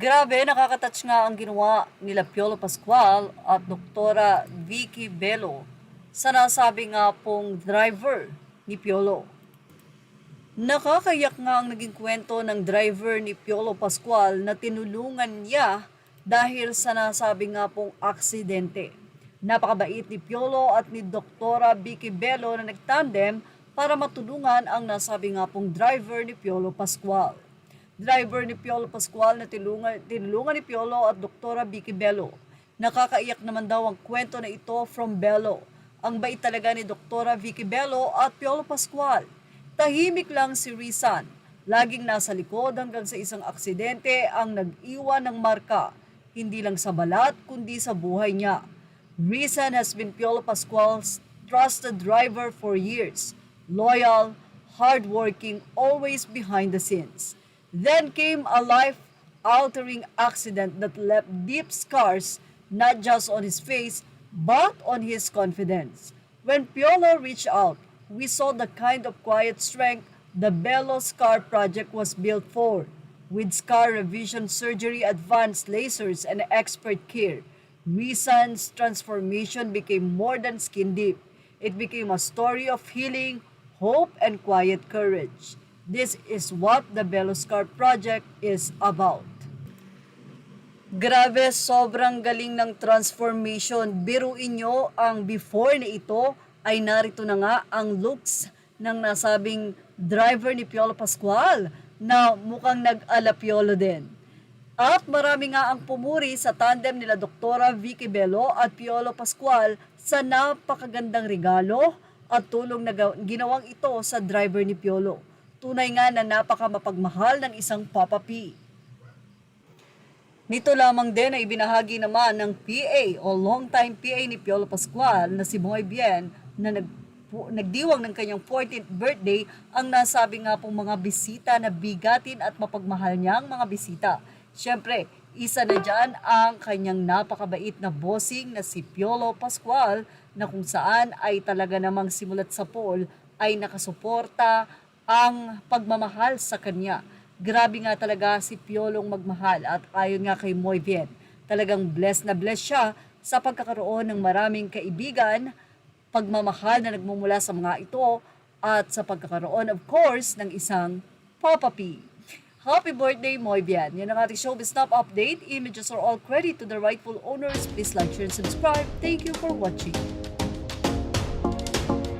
Grabe, nakakatouch nga ang ginawa nila Piolo Pascual at Doktora Vicky Bello sa nasabi nga pong driver ni Piolo. Nakakayak nga ang naging kwento ng driver ni Piolo Pascual na tinulungan niya dahil sa nasabi nga pong aksidente. Napakabait ni Piolo at ni Doktora Vicky Bello na nagtandem para matulungan ang nasabi nga pong driver ni Piolo Pascual. Driver ni Piolo Pascual na tinulungan ni Piolo at Doktora Vicky Bello. Nakakaiyak naman daw ang kwento na ito from Bello. Ang bait talaga ni Doktora Vicky Bello at Piolo Pascual. Tahimik lang si Rizan. Laging nasa likod hanggang sa isang aksidente ang nag-iwan ng marka. Hindi lang sa balat kundi sa buhay niya. Rizan has been Piolo Pascual's trusted driver for years. Loyal, hardworking, always behind the scenes. Then came a life-altering accident that left deep scars not just on his face but on his confidence. When Piolo reached out, we saw the kind of quiet strength the Bello Scar Project was built for. With scar revision surgery, advanced lasers, and expert care, Rizan's transformation became more than skin deep. It became a story of healing, hope, and quiet courage. This is what the Bello Scar Project is about. Grabe, sobrang galing ng transformation. Biruin nyo ang before na ito ay narito na nga ang looks ng nasabing driver ni Piolo Pascual na mukhang nag-ala Piolo din. At marami nga ang pumuri sa tandem nila Doktora Vicky Bello at Piolo Pascual sa napakagandang regalo at tulong na ginawang ito sa driver ni Piolo. Tunay nga na napakamapagmahal ng isang Papa P. Nito lamang din ay ibinahagi naman ng PA o long-time PA ni Piolo Pascual na si Moy Bien na nagdiwang ng kanyang 14th birthday ang nasabi nga pong mga bisita na bigatin at mapagmahal niyang mga bisita. Siyempre, isa na dyan ang kanyang napakabait na bossing na si Piolo Pascual na kung saan ay talaga namang simulat sa poll ay nakasuporta ang pagmamahal sa kanya. Grabe nga talaga si Piolong magmahal at ayon nga kay Moy Bien, talagang blessed na blessed siya sa pagkakaroon ng maraming kaibigan, pagmamahal na nagmumula sa mga ito at sa pagkakaroon of course ng isang Papa P. Happy birthday, Moy Bien. Yan ang ating showbiz top update. Images are all credit to the rightful owners. Please like, share, and subscribe. Thank you for watching.